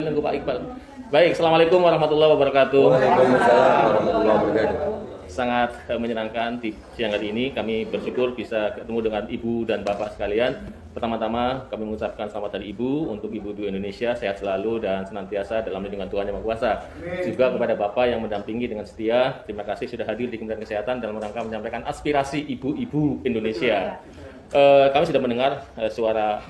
Menunggu Pak Iqbal. Baik, Assalamualaikum warahmatullahi wabarakatuh. Waalaikumsalam warahmatullahi wabarakatuh. Sangat menyenangkan di siang hari ini kami bersyukur bisa ketemu dengan Ibu dan Bapak sekalian. Pertama-tama kami mengucapkan selamat Hari Ibu untuk ibu-ibu Indonesia, sehat selalu dan senantiasa dalam lindungan Tuhan Yang Maha Kuasa. Juga kepada Bapak yang mendampingi dengan setia, terima kasih sudah hadir di Kementerian Kesehatan dalam rangka menyampaikan aspirasi ibu-ibu Indonesia. Kami sudah mendengar suara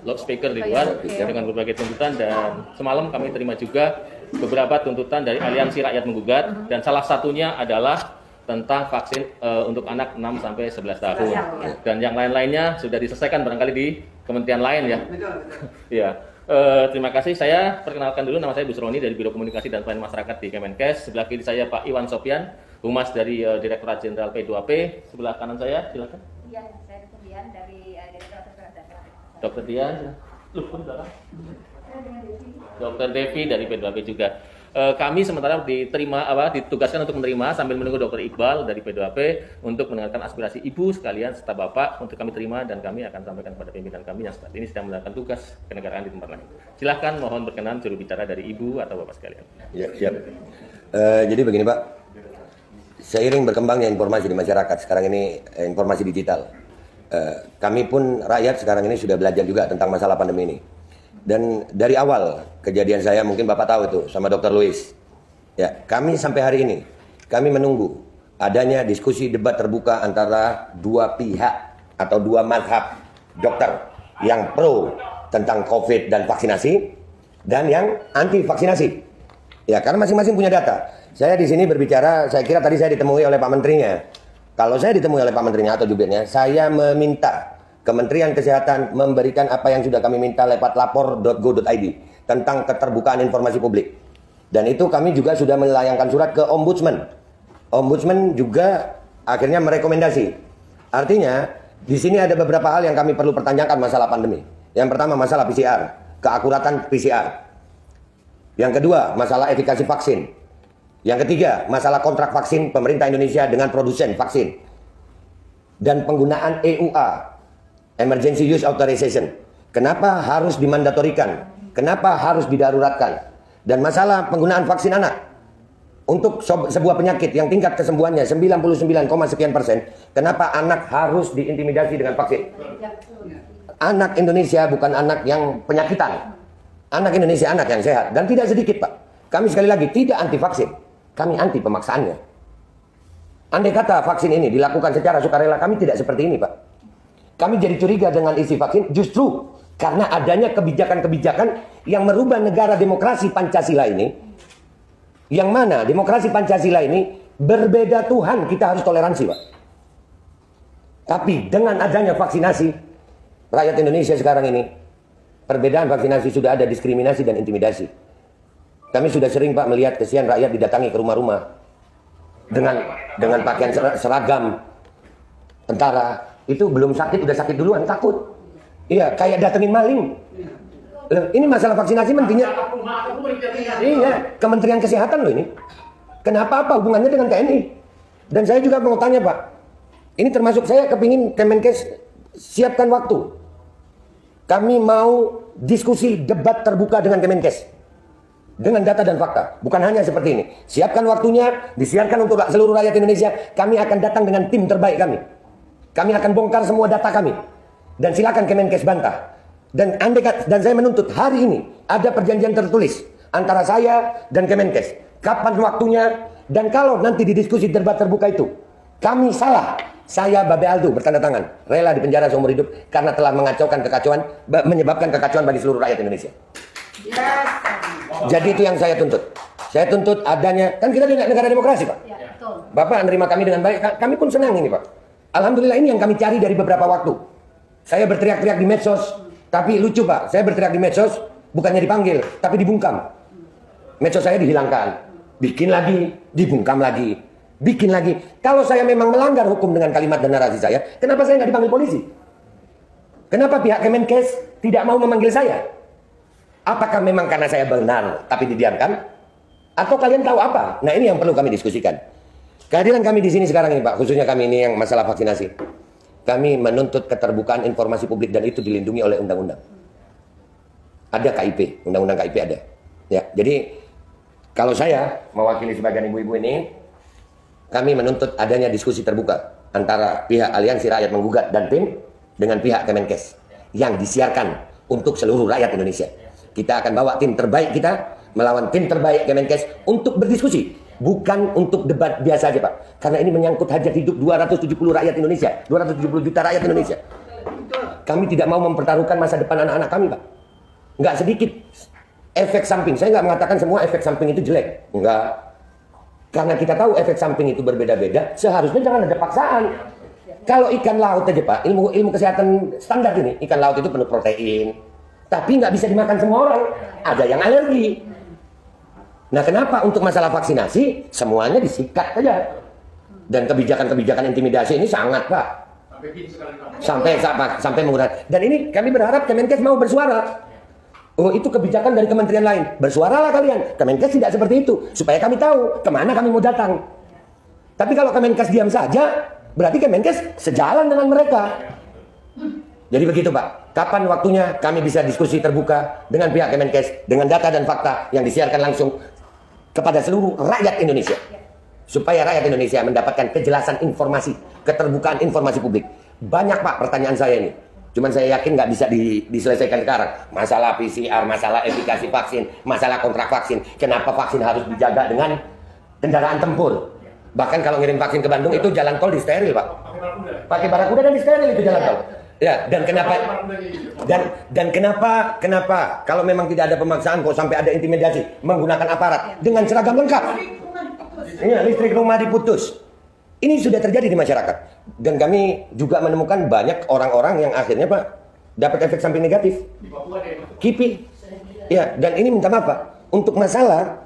loudspeaker di luar dengan berbagai tuntutan, dan semalam kami terima juga beberapa tuntutan dari Aliansi Rakyat Menggugat, dan salah satunya adalah tentang vaksin untuk anak 6 sampai 11 tahun. Dan yang lain-lainnya sudah diselesaikan barangkali di kementerian lain ya. Iya. Terima kasih. Saya perkenalkan dulu, nama saya Busroni dari Biro Komunikasi dan Pelayanan Masyarakat di Kemenkes. Sebelah kiri saya Pak Iwan Sopyan, Humas dari Direktorat Jenderal P2P. Sebelah kanan saya, silakan. Iya, saya Dr. Dian dari Direktorat Kesehatan. Dr. Dian, Dr. Devi dari P2P juga. Kami sementara ditugaskan untuk menerima sambil menunggu Dr. Iqbal dari P2P untuk mendengarkan aspirasi ibu sekalian serta bapak untuk kami terima, dan kami akan sampaikan kepada pimpinan kami yang saat ini sedang menjalankan tugas kenegaraan di tempat lain. Silahkan, mohon berkenan juru bicara dari ibu atau bapak sekalian. Ya, siap. Jadi begini Pak, seiring berkembangnya informasi di masyarakat sekarang ini, informasi digital, kami pun rakyat sekarang ini sudah belajar juga tentang masalah pandemi ini. Dan dari awal kejadian saya, mungkin Bapak tahu itu sama Dr. Louis. Ya, kami sampai hari ini kami menunggu adanya diskusi debat terbuka antara dua pihak atau dua mazhab dokter yang pro tentang COVID dan vaksinasi dan yang anti vaksinasi. Ya, karena masing-masing punya data. Saya di sini berbicara, saya kira tadi saya ditemui oleh Pak Menterinya. Kalau saya ditemui oleh Pak Menterinya atau jubirnya, saya meminta Kementerian Kesehatan memberikan apa yang sudah kami minta lewat lapor.go.id tentang keterbukaan informasi publik. Dan itu kami juga sudah melayangkan surat ke Ombudsman. Ombudsman juga akhirnya merekomendasi. Artinya, di sini ada beberapa hal yang kami perlu pertanyakan masalah pandemi. Yang pertama, masalah PCR, keakuratan PCR. Yang kedua, masalah efikasi vaksin. Yang ketiga, masalah kontrak vaksin pemerintah Indonesia dengan produsen vaksin. Dan penggunaan EUA, Emergency Use Authorization. Kenapa harus dimandatorikan? Kenapa harus didaruratkan? Dan masalah penggunaan vaksin anak untuk sebuah penyakit yang tingkat kesembuhannya 99,sekian%. Kenapa anak harus diintimidasi dengan vaksin? Anak Indonesia bukan anak yang penyakitan. Anak Indonesia anak yang sehat. Dan tidak sedikit Pak. Kami sekali lagi tidak anti vaksin. Kami anti pemaksaannya. Andai kata vaksin ini dilakukan secara sukarela, kami tidak seperti ini Pak. Kami jadi curiga dengan isi vaksin justru karena adanya kebijakan-kebijakan yang merubah negara demokrasi Pancasila ini. Yang mana demokrasi Pancasila ini berbeda Tuhan, kita harus toleransi Pak. Tapi dengan adanya vaksinasi, rakyat Indonesia sekarang ini, perbedaan vaksinasi sudah ada diskriminasi dan intimidasi. Kami sudah sering Pak melihat kesian rakyat didatangi ke rumah-rumah dengan pakaian seragam tentara. Itu belum sakit, udah sakit duluan, takut. Iya, kayak datengin maling. Ini masalah vaksinasi mentinya. Iya, Kementerian Kesehatan loh ini. Kenapa apa hubungannya dengan TNI? Dan saya juga mau tanya Pak. Ini termasuk saya kepingin Kemenkes siapkan waktu. Kami mau diskusi debat terbuka dengan Kemenkes. Dengan data dan fakta. Bukan hanya seperti ini. Siapkan waktunya, disiarkan untuk seluruh rakyat Indonesia. Kami akan datang dengan tim terbaik kami. Kami akan bongkar semua data kami. Dan silakan Kemenkes bantah. Dan saya menuntut hari ini ada perjanjian tertulis antara saya dan Kemenkes. Kapan waktunya, dan kalau nanti di diskusi debat terbuka itu kami salah, saya Babe Aldo bertanda tangan rela dipenjara seumur hidup karena telah menyebabkan kekacauan bagi seluruh rakyat Indonesia. Jadi itu yang saya tuntut. Saya tuntut adanya, kan kita di negara demokrasi Pak. Bapak menerima kami dengan baik, kami pun senang ini Pak. Alhamdulillah, ini yang kami cari dari beberapa waktu. Saya berteriak-teriak di medsos, tapi lucu Pak, saya berteriak di medsos bukannya dipanggil, tapi dibungkam. Medsos saya dihilangkan, bikin lagi, dibungkam lagi, bikin lagi. Kalau saya memang melanggar hukum dengan kalimat dan narasi saya, kenapa saya nggak dipanggil polisi? Kenapa pihak Kemenkes tidak mau memanggil saya? Apakah memang karena saya benar tapi didiamkan? Atau kalian tahu apa? Nah, ini yang perlu kami diskusikan. Kehadiran kami di sini sekarang ini Pak, khususnya kami ini yang masalah vaksinasi. Kami menuntut keterbukaan informasi publik dan itu dilindungi oleh undang-undang. Ada KIP, undang-undang KIP ada. Ya, jadi kalau saya mewakili sebagian ibu-ibu ini, kami menuntut adanya diskusi terbuka antara pihak Aliansi Rakyat Menggugat dan tim dengan pihak Kemenkes yang disiarkan untuk seluruh rakyat Indonesia. Kita akan bawa tim terbaik kita melawan tim terbaik Kemenkes untuk berdiskusi, bukan untuk debat biasa aja Pak. Karena ini menyangkut hajat hidup 270 rakyat Indonesia, 270 juta rakyat Indonesia. Kami tidak mau mempertaruhkan masa depan anak-anak kami Pak. Nggak sedikit efek samping. Saya nggak mengatakan semua efek samping itu jelek. Nggak. Karena kita tahu efek samping itu berbeda-beda, seharusnya jangan ada paksaan. Kalau ikan laut aja Pak, ilmu kesehatan standar ini, ikan laut itu penuh protein. Tapi nggak bisa dimakan semua orang. Ada yang alergi. Nah kenapa untuk masalah vaksinasi, semuanya disikat saja. Dan kebijakan-kebijakan intimidasi ini sangat Pak. Sampai mengurangi. Dan ini kami berharap Kemenkes mau bersuara. Oh itu kebijakan dari kementerian lain. Bersuaralah kalian. Kemenkes tidak seperti itu. Supaya kami tahu kemana kami mau datang. Tapi kalau Kemenkes diam saja, berarti Kemenkes sejalan dengan mereka. Jadi begitu Pak. Kapan waktunya kami bisa diskusi terbuka dengan pihak Kemenkes. Dengan data dan fakta yang disiarkan langsung kepada seluruh rakyat Indonesia. Supaya rakyat Indonesia mendapatkan kejelasan informasi. Keterbukaan informasi publik. Banyak Pak pertanyaan saya ini. Cuman saya yakin nggak bisa diselesaikan sekarang. Masalah PCR, masalah efikasi vaksin, masalah kontrak vaksin. Kenapa vaksin harus dijaga dengan kendaraan tempur? Bahkan kalau ngirim vaksin ke Bandung itu jalan tol di steril Pak. Pakai barakuda dan di steril itu jalan tol. Ya, dan kenapa kalau memang tidak ada pemaksaan kok sampai ada intimidasi menggunakan aparat dengan seragam lengkap? Iya, listrik rumah diputus. Ini sudah terjadi di masyarakat. Dan kami juga menemukan banyak orang-orang yang akhirnya Pak dapat efek samping negatif. KIPI. Ya, dan ini minta maaf Pak. Untuk masalah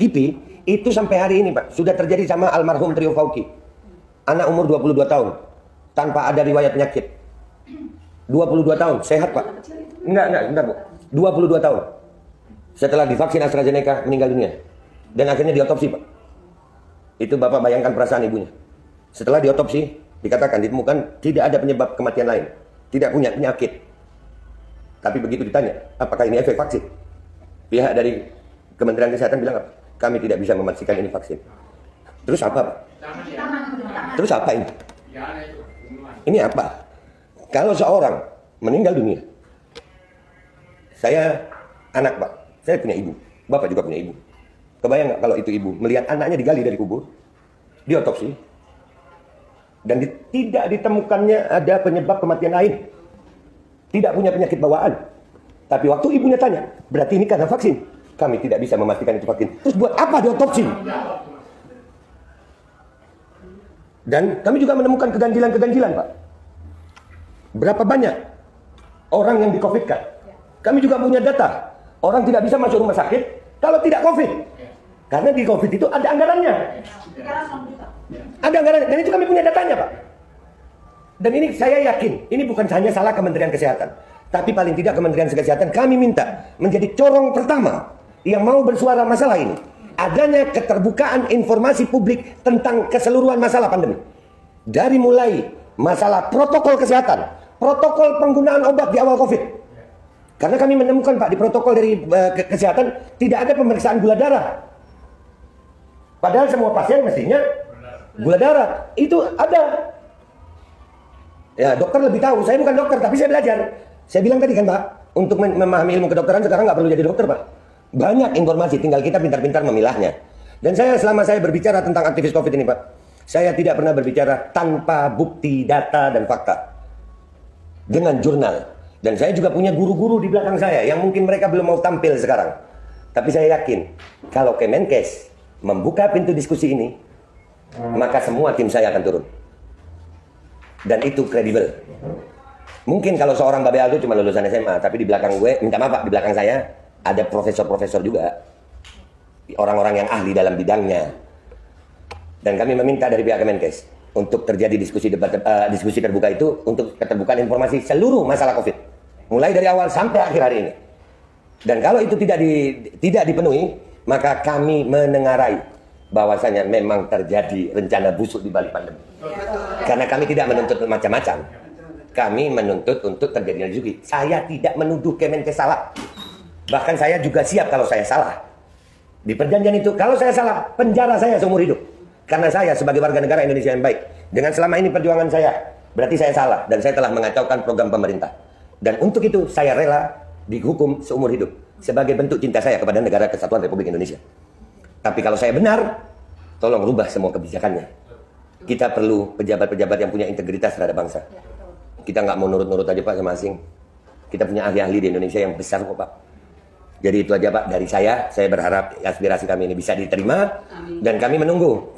KIPI itu sampai hari ini Pak sudah terjadi sama almarhum Trio Fauki. Anak umur 22 tahun tanpa ada riwayat penyakit. 22 tahun, sehat Pak. Enggak Bu. 22 tahun. Setelah divaksin AstraZeneca meninggal dunia. Dan akhirnya diotopsi Pak. Itu Bapak bayangkan perasaan ibunya. Setelah diotopsi, dikatakan ditemukan tidak ada penyebab kematian lain. Tidak punya penyakit. Tapi begitu ditanya, apakah ini efek vaksin? Pihak dari Kementerian Kesehatan bilang apa? Kami tidak bisa memastikan ini vaksin. Terus apa Pak? Terus apa ini? Ini apa? Kalau seorang meninggal dunia, saya anak Pak, saya punya ibu, Bapak juga punya ibu. Kebayang nggak kalau itu ibu melihat anaknya digali dari kubur, diotopsi, dan tidak ditemukannya ada penyebab kematian lain, tidak punya penyakit bawaan. Tapi waktu ibunya tanya, berarti ini karena vaksin. Kami tidak bisa memastikan itu vaksin. Terus buat apa diotopsi? Dan kami juga menemukan keganjilan-keganjilan Pak. Berapa banyak orang yang di-COVID-kan? Kami juga punya data. Orang tidak bisa masuk rumah sakit kalau tidak COVID. Karena di COVID itu ada anggarannya. Ada anggarannya. Dan itu kami punya datanya Pak. Dan ini saya yakin, ini bukan hanya salah Kementerian Kesehatan. Tapi paling tidak Kementerian Kesehatan kami minta menjadi corong pertama yang mau bersuara masalah ini. Adanya keterbukaan informasi publik tentang keseluruhan masalah pandemi. Dari mulai masalah protokol kesehatan, protokol penggunaan obat di awal COVID. Karena kami menemukan Pak di protokol dari kesehatan tidak ada pemeriksaan gula darah. Padahal semua pasien mestinya gula darah. Itu ada. Ya dokter lebih tahu. Saya bukan dokter tapi saya belajar. Saya bilang tadi kan Pak, untuk memahami ilmu kedokteran sekarang nggak perlu jadi dokter Pak. Banyak informasi, tinggal kita pintar-pintar memilahnya. Dan selama saya berbicara tentang aktivis COVID ini Pak, saya tidak pernah berbicara tanpa bukti, data, dan fakta. Dengan jurnal. Dan saya juga punya guru-guru di belakang saya yang mungkin mereka belum mau tampil sekarang. Tapi saya yakin, kalau Kemenkes membuka pintu diskusi ini, maka semua tim saya akan turun. Dan itu kredibel. Mungkin kalau seorang Babe Aldo cuma lulusan SMA, tapi di belakang gue, minta maaf Pak, di belakang saya ada profesor-profesor juga. Orang-orang yang ahli dalam bidangnya. Dan kami meminta dari pihak Kemenkes untuk terjadi diskusi terbuka itu untuk keterbukaan informasi seluruh masalah COVID. Mulai dari awal sampai akhir hari ini. Dan kalau itu tidak dipenuhi, maka kami menengarai bahwasanya memang terjadi rencana busuk di balik pandemi. Karena kami tidak menuntut macam-macam. Kami menuntut untuk terjadinya diskusi. Saya tidak menuduh Kemenkes salah. Bahkan saya juga siap kalau saya salah. Di perjanjian itu, kalau saya salah, penjara saya seumur hidup. Karena saya sebagai warga negara Indonesia yang baik. Dengan selama ini perjuangan saya, berarti saya salah. Dan saya telah mengacaukan program pemerintah. Dan untuk itu, saya rela dihukum seumur hidup. Sebagai bentuk cinta saya kepada negara kesatuan Republik Indonesia. Tapi kalau saya benar, tolong rubah semua kebijakannya. Kita perlu pejabat-pejabat yang punya integritas terhadap bangsa. Kita nggak mau nurut-nurut aja Pak sama asing. Kita punya ahli-ahli di Indonesia yang besar kok Pak. Jadi itu aja Pak dari saya berharap aspirasi kami ini bisa diterima. Dan kami menunggu.